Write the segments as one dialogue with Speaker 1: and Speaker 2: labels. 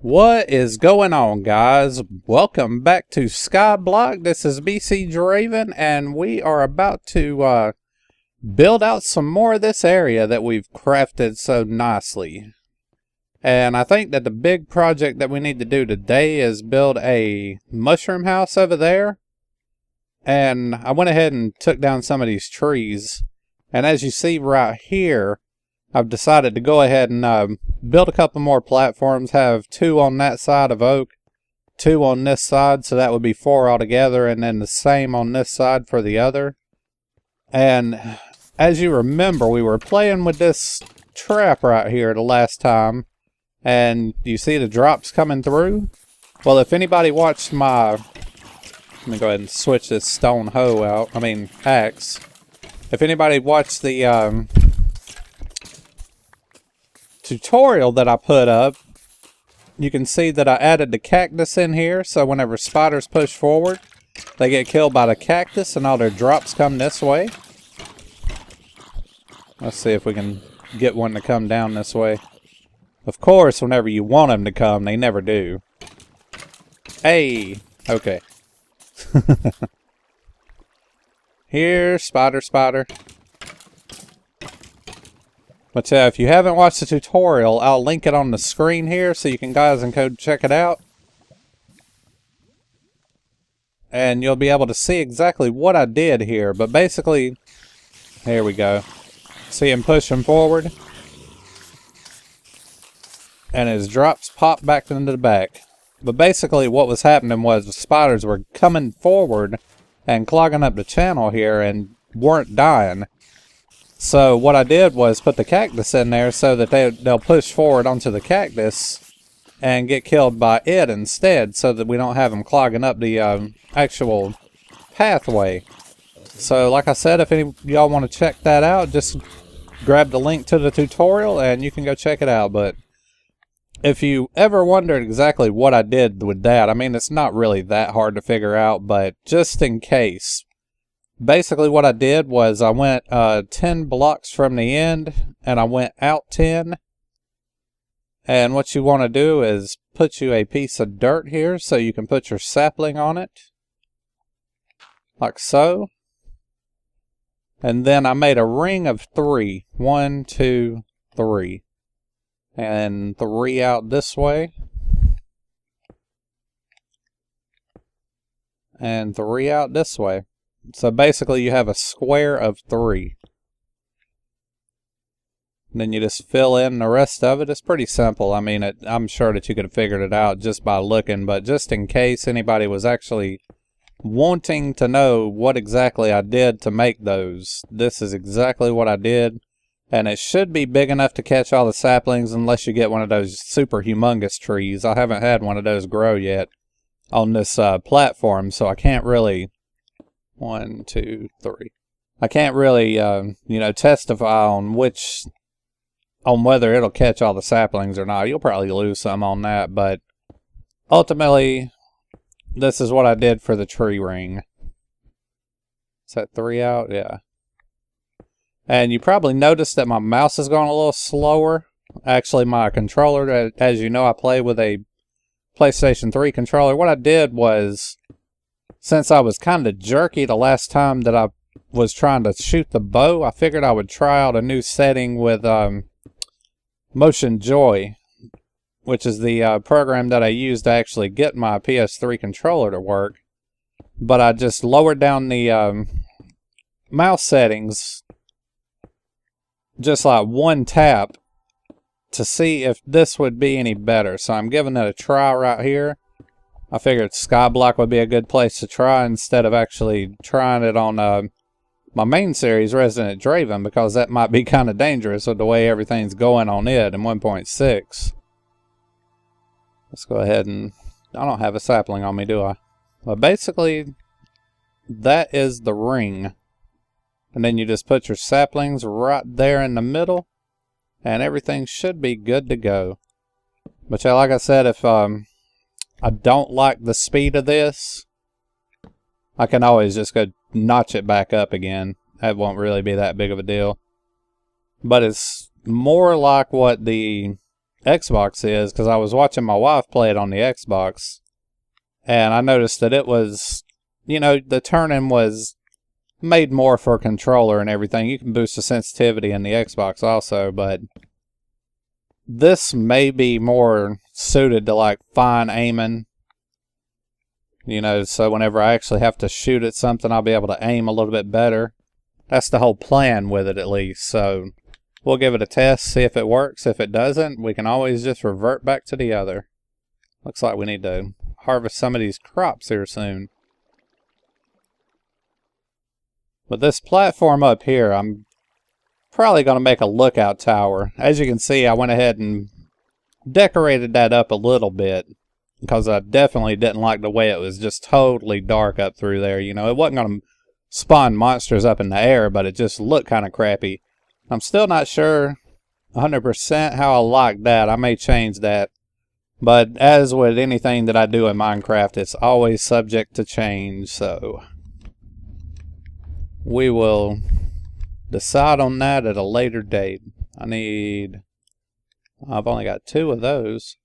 Speaker 1: What is going on, guys? Welcome back to Skyblock. This is BC and we are about to build out some more of this area that we've crafted so nicely. And I think that the big project that we need to do today is build a mushroom house over there. And I went ahead and took down some of these trees. And as you see right here, I've decided to go ahead and build a couple more platforms, have 2 on that side of oak, 2 on this side, so that would be 4 altogether, and then the same on this side for the other. And as you remember, we were playing with this trap right here the last time, and you see the drops coming through? Well, if anybody watched my... Let me go ahead and switch this stone hoe out, axe. If anybody watched the... tutorial that I put up, you can see that I added the cactus in here, so whenever spiders push forward, they get killed by the cactus and all their drops come this way. Let's see if we can get one to come down this way. Of course, whenever you want them to come, they never do. Hey! Okay. Here, spider. But if you haven't watched the tutorial, I'll link it on the screen here so you can guys and go check it out. And you'll be able to see exactly what I did here. But basically, here we go. See him pushing forward. And his drops pop back into the back. But basically what was happening was the spiders were coming forward and clogging up the channel here and weren't dying. So what I did was put the cactus in there so that they'll push forward onto the cactus and get killed by it instead, so that we don't have them clogging up the actual pathway. So like I said, if any of y'all want to check that out, just grab the link to the tutorial and you can go check it out. But if you ever wondered exactly what I did with that, it's not really that hard to figure out, but just in case. Basically what I did was I went 10 blocks from the end and I went out 10. And what you want to do is put you a piece of dirt here so you can put your sapling on it. Like so. And then I made a ring of 3. 1, 2, 3. And 3 out this way. And 3 out this way. So basically you have a square of 3. And then you just fill in the rest of it. It's pretty simple. I'm sure that you could have figured it out just by looking, but just in case anybody was actually wanting to know what exactly I did to make those, this is exactly what I did. And it should be big enough to catch all the saplings unless you get one of those super humongous trees. I haven't had one of those grow yet on this platform, so I can't really... 1, 2, 3. I can't really, testify on whether it'll catch all the saplings or not. You'll probably lose some on that, but ultimately, this is what I did for the tree ring. Is that 3 out? Yeah. And you probably noticed that my mouse has gone a little slower. Actually, my controller, as you know, I play with a PlayStation 3 controller. What I did was... since I was kind of jerky the last time that I was trying to shoot the bow, I figured I would try out a new setting with Motion Joy, which is the program that I use to actually get my PS3 controller to work. But I just lowered down the mouse settings just like 1 tap to see if this would be any better. So I'm giving it a try right here. I figured Skyblock would be a good place to try instead of actually trying it on my main series, ResidentDraven, because that might be kind of dangerous with the way everything's going on it in 1.6. Let's go ahead and... I don't have a sapling on me, do I? But basically, that is the ring. And then you just put your saplings right there in the middle, and everything should be good to go. But yeah, like I said, if... I don't like the speed of this, I can always just go notch it back up again. That won't really be that big of a deal. But it's more like what the Xbox is, because I was watching my wife play it on the Xbox, and I noticed that it was, you know, the turning was made more for a controller and everything. You can boost the sensitivity in the Xbox also, but this may be more suited to like fine aiming, you know, so whenever I actually have to shoot at something, I'll be able to aim a little bit better. That's the whole plan with it, at least. So we'll give it a test, see if it works. If it doesn't, we can always just revert back to the other. Looks like we need to harvest some of these crops here soon. But this platform up here, I'm probably going to make a lookout tower. As you can see, I went ahead and decorated that up a little bit, because I definitely didn't like the way it was just totally dark up through there. You know, it wasn't going to spawn monsters up in the air, but it just looked kind of crappy. I'm still not sure 100% how I like that. I may change that. But as with anything that I do in Minecraft, it's always subject to change, so we will decide on that at a later date. I've only got 2 of those.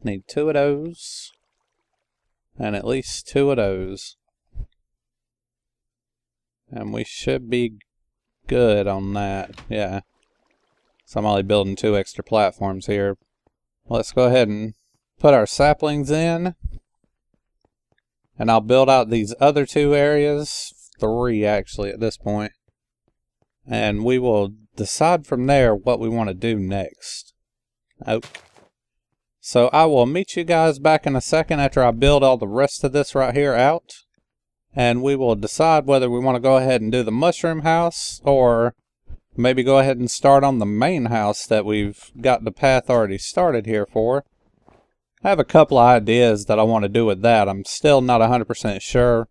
Speaker 1: Need 2 of those. And at least 2 of those. And we should be good on that. Yeah. So I'm only building 2 extra platforms here. Let's go ahead and put our saplings in. And I'll build out these other 2 areas. 3 actually at this point. And we will decide from there what we want to do next. Oh. So I will meet you guys back in a second after I build all the rest of this right here out. And we will decide whether we want to go ahead and do the mushroom house, or maybe go ahead and start on the main house that we've got the path already started here for. I have a couple of ideas that I want to do with that. I'm still not 100% sure.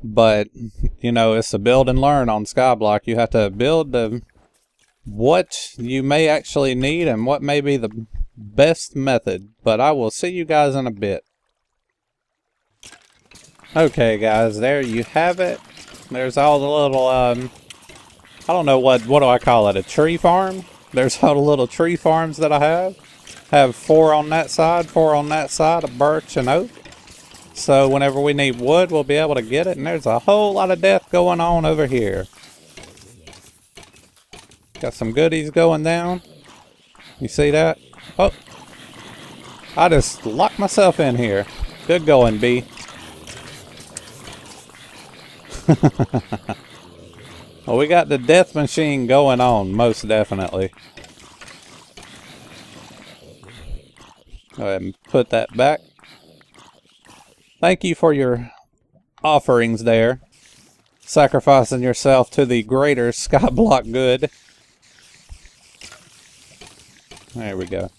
Speaker 1: But, you know, it's a build and learn on Skyblock. You have to build what you may actually need and what may be the best method. But I will see you guys in a bit. Okay, guys, there you have it. There's all the little, I don't know, what do I call it, a tree farm? There's all the little tree farms that I have. I have 4 on that side, 4 on that side, a birch and oak. So whenever we need wood, we'll be able to get it. And there's a whole lot of death going on over here. Got some goodies going down. You see that? Oh, I just locked myself in here. Good going, B. Well, we got the death machine going on, most definitely. Go ahead and put that back. Thank you for your offerings there. Sacrificing yourself to the greater Skyblock good. There we go.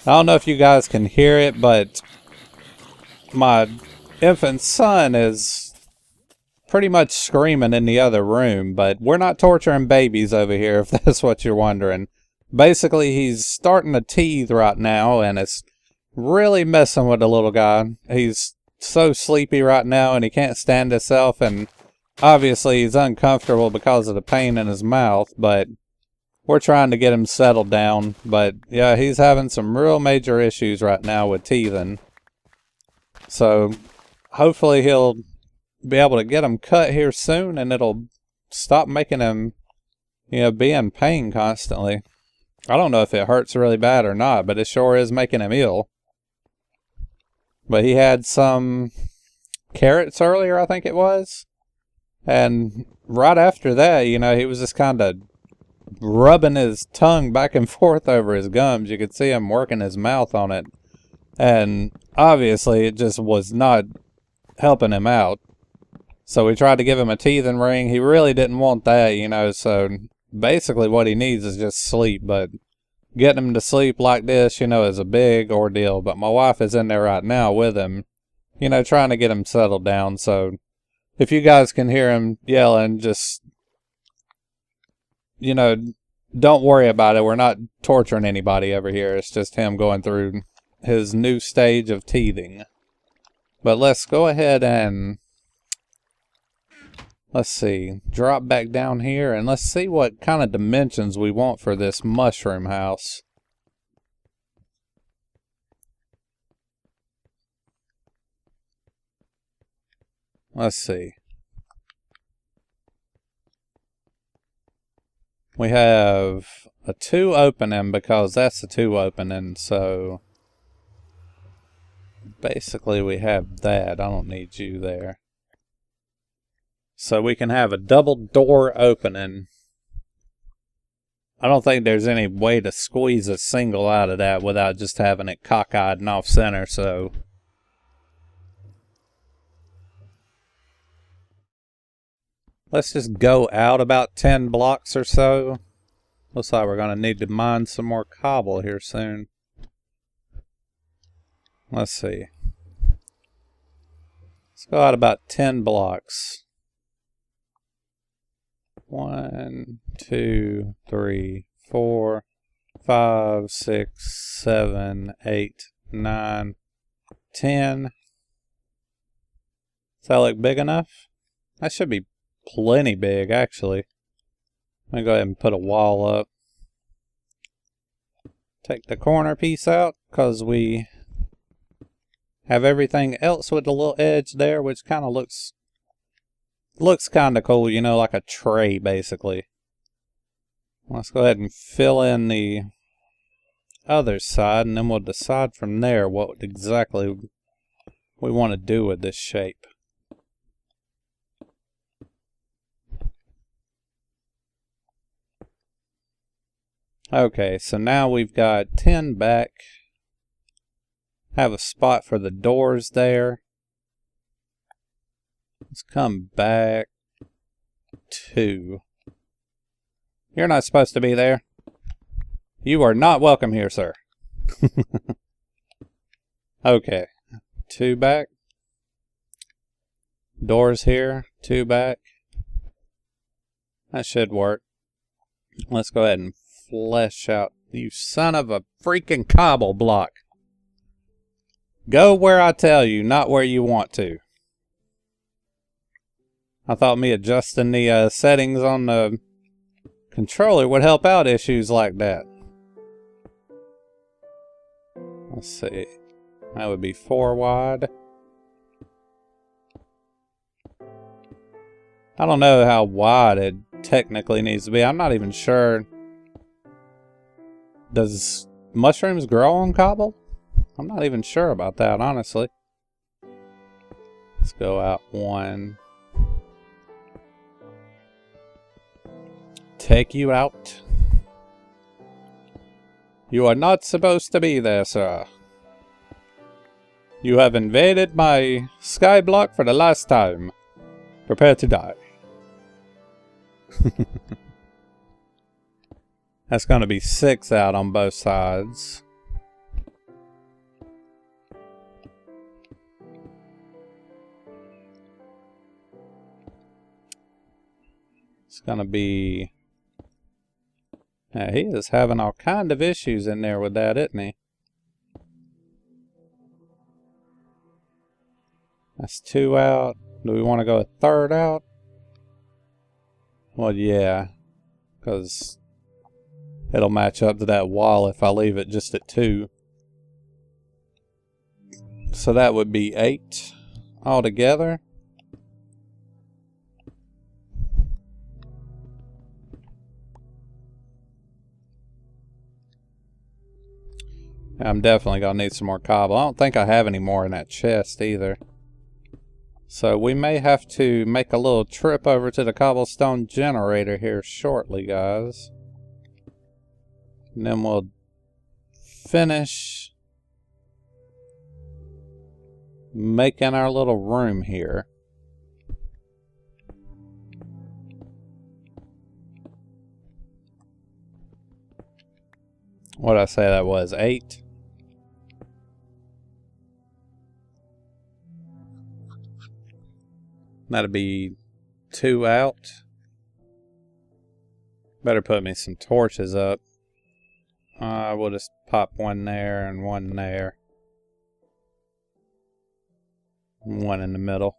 Speaker 1: I don't know if you guys can hear it, but my infant son is pretty much screaming in the other room, but we're not torturing babies over here, if that's what you're wondering. Basically, he's starting to teeth right now, and it's really messing with the little guy. He's so sleepy right now, and he can't stand himself, and obviously he's uncomfortable because of the pain in his mouth, but we're trying to get him settled down. But yeah, he's having some real major issues right now with teething. So hopefully he'll be able to get him cut here soon, and it'll stop making him, you know, be in pain constantly. I don't know if it hurts really bad or not, but it sure is making him ill. But he had some carrots earlier, I think it was. And right after that, you know, he was just kind of rubbing his tongue back and forth over his gums. You could see him working his mouth on it. And obviously it just was not helping him out. So we tried to give him a teething ring. He really didn't want that, you know, so basically what he needs is just sleep. But getting him to sleep like this, you know, is a big ordeal. But my wife is in there right now with him, you know, trying to get him settled down. So if you guys can hear him yelling, just, you know, don't worry about it. We're not torturing anybody over here. It's just him going through his new stage of teething. But let's go ahead and Let's see. Drop back down here and let's see what kind of dimensions we want for this mushroom house. Let's see. We have a 2 opening because that's a 2 opening, so basically we have that. I don't need you there. So we can have a double door opening. I don't think there's any way to squeeze a single out of that without just having it cockeyed and off center, so let's just go out about 10 blocks or so. Looks like we're going to need to mine some more cobble here soon. Let's see. Let's go out about 10 blocks. 1, 2, 3, 4, 5, 6, 7, 8, 9, 10. Does that look big enough? That should be plenty big, actually. I'm going to go ahead and put a wall up. Take the corner piece out because we have everything else with the little edge there, which kind of looks kind of cool, you know, like a tray, basically. Let's go ahead and fill in the other side, and then we'll decide from there what exactly we want to do with this shape. Okay, so now we've got 10 back. Have a spot for the doors there. Let's come back 2. You're not supposed to be there. You are not welcome here, sir. Okay, 2 back. Doors here, 2 back. That should work. Let's go ahead and flesh out. You son of a freaking cobble block. Go where I tell you, not where you want to. I thought me adjusting the settings on the controller would help out issues like that. Let's see. That would be 4 wide. I don't know how wide it technically needs to be. I'm not even sure. Does mushrooms grow on cobble? I'm not even sure about that, honestly. Let's go out 1. Take you out. You are not supposed to be there, sir. You have invaded my skyblock for the last time. Prepare to die. That's going to be 6 out on both sides. It's going to be... Yeah, he is having all kind of issues in there with that, isn't he? That's 2 out. Do we want to go a 3rd out? Well, yeah. Because it'll match up to that wall if I leave it just at 2. So that would be 8 altogether. I'm definitely going to need some more cobble. I don't think I have any more in that chest either. So we may have to make a little trip over to the cobblestone generator here shortly, guys. And then we'll finish making our little room here. What did I say that was? 8? That'd be 2 out. Better put me some torches up. We'll just pop 1 there and 1 there. 1 in the middle.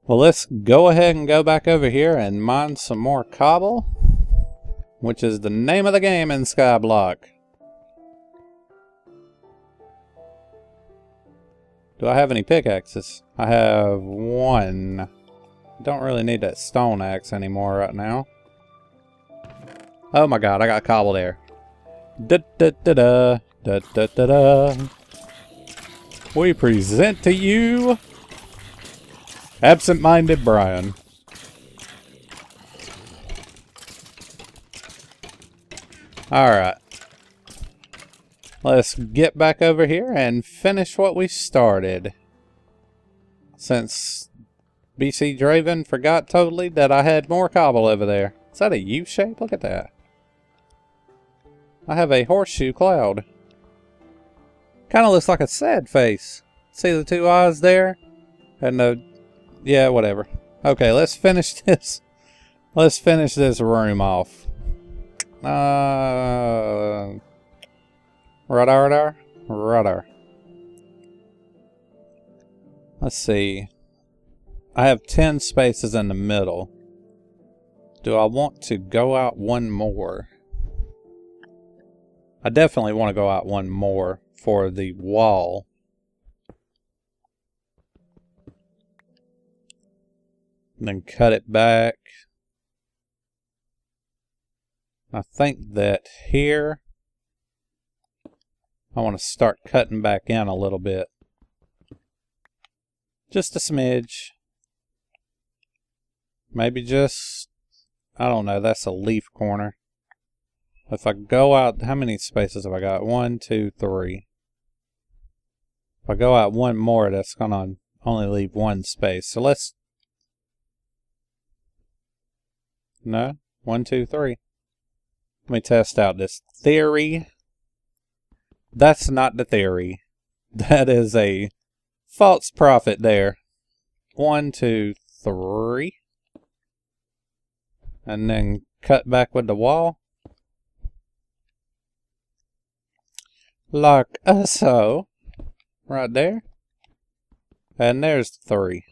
Speaker 1: Well, let's go ahead and go back over here and mine some more cobble, which is the name of the game in Skyblock. Do I have any pickaxes? I have one. Don't really need that stone axe anymore right now. Oh my god, I got cobble there. Da da da da da da da da. We present to you Absent-Minded Brian. Alright. Let's get back over here and finish what we started. Since BC-Draven forgot totally that I had more cobble over there. Is that a U shape? Look at that. I have a horseshoe cloud. Kind of looks like a sad face. See the two eyes there? And the... yeah, whatever. Okay, let's finish this. Let's finish this room off. Radar. Let's see. I have 10 spaces in the middle. Do I want to go out one more? I definitely want to go out one more for the wall. And then cut it back. I think that here I want to start cutting back in a little bit. Just a smidge. Maybe just, I don't know, that's a leaf corner. If I go out, how many spaces have I got? 1, 2, 3. If I go out one more, that's going to only leave one space. So let's... no? 1, 2, 3. Let me test out this theory. That's not the theory. That is a false prophet there. 1, 2, 3. And then cut back with the wall. Like so. Right there. And there's 3.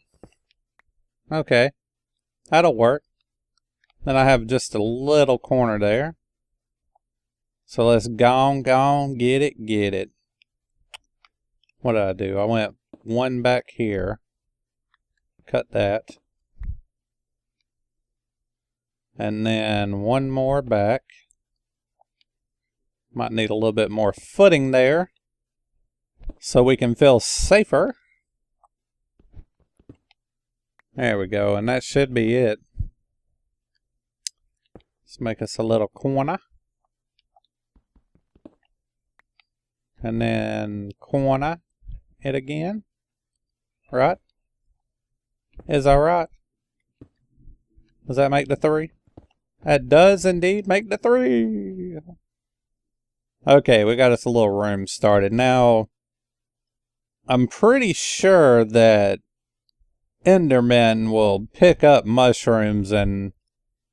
Speaker 1: Okay. That'll work. Then I have just a little corner there. So let's go on, get it. What did I do? I went one back here. Cut that. And then one more back. Might need a little bit more footing there, so we can feel safer. There we go, and that should be it. Let's make us a little corner. And then corner it again. Right? Is that right? Does that make the 3? That does indeed make the 3. Okay, we got us a little room started. Now, I'm pretty sure that Endermen will pick up mushrooms, and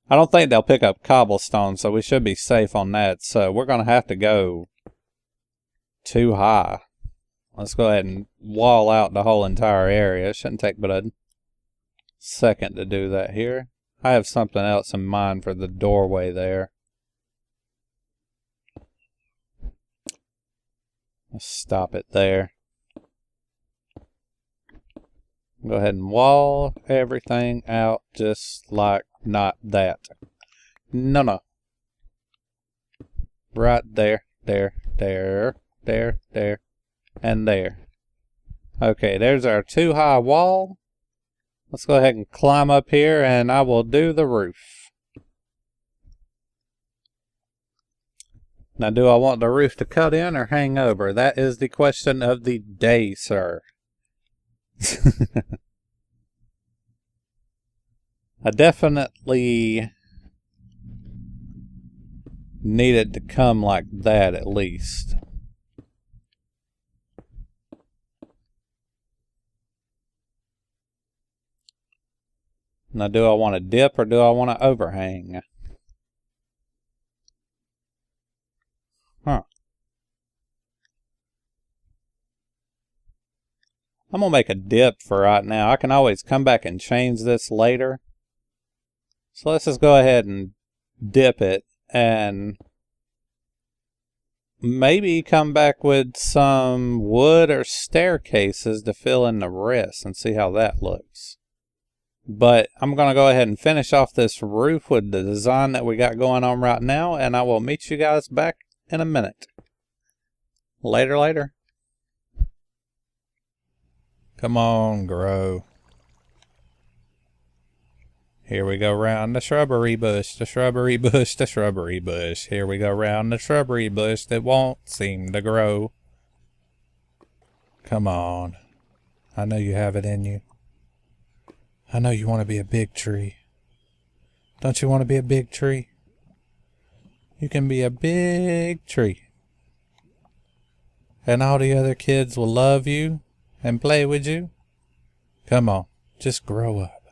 Speaker 1: I don't think they'll pick up cobblestone, so we should be safe on that. So we're going to have to go too high. Let's go ahead and wall out the whole entire area. It shouldn't take but a second to do that here. I have something else in mind for the doorway there. Let's stop it there. Go ahead and wall everything out just like not that. No. Right there, there, and there. Okay, there's our 2 high wall. Let's go ahead and climb up here and I will do the roof. Now, do I want the roof to cut in or hang over? That is the question of the day, sir. I definitely need it to come like that at least. Now, do I want to dip or do I want to overhang? Huh. I'm going to make a dip for right now. I can always come back and change this later. So let's just go ahead and dip it and maybe come back with some wood or staircases to fill in the rest and see how that looks. But I'm going to go ahead and finish off this roof with the design that we got going on right now, and I will meet you guys back in a minute. Later. Come on, grow. Here we go round the shrubbery bush, the shrubbery bush, the shrubbery bush. Here we go round the shrubbery bush that won't seem to grow. Come on. I know you have it in you. I know you want to be a big tree. Don't you want to be a big tree? You can be a big tree. And all the other kids will love you and play with you. Come on, just grow up.